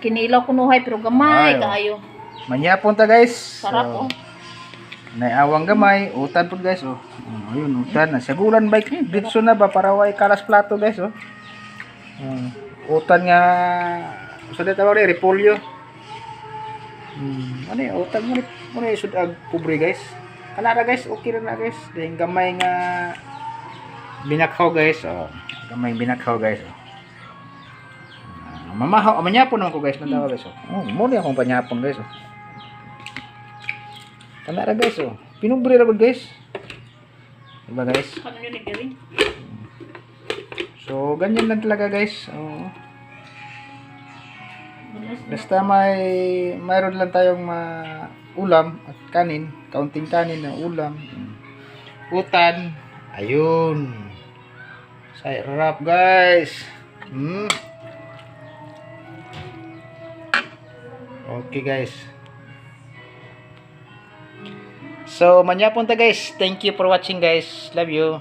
Kinilaw ko nuhay pero gamay Ay, oh. kaayo. Manyapon ta guys. Sarap oh. Naiawang gamay, utan po guys oh. Ayun, utan na. Sagulan bike ni. Ditso na ba para way kalas plato guys oh. Utan nga sa dito tawag ni repolyo. Ano yung utan mo ni sudag pobre guys. Kanara guys, okay na guys. Dahil gamay nga binakhaw guys oh. Gamay binakhaw guys oh. Mamahaw, manyapon naman ko guys na daw guys oh. Mo ni akong panyapon guys oh. Kanara guys oh. Pinubre ra gud guys. Diba guys? Ano yun nagawin? So ganyan lang talaga guys. Oh. Basta mayroon lang tayong ulam at kanin, kaunting kanin na ulam. Utan. Ayun. Sarap guys. Okay guys. So, manyapon ta guys. Thank you for watching guys. Love you.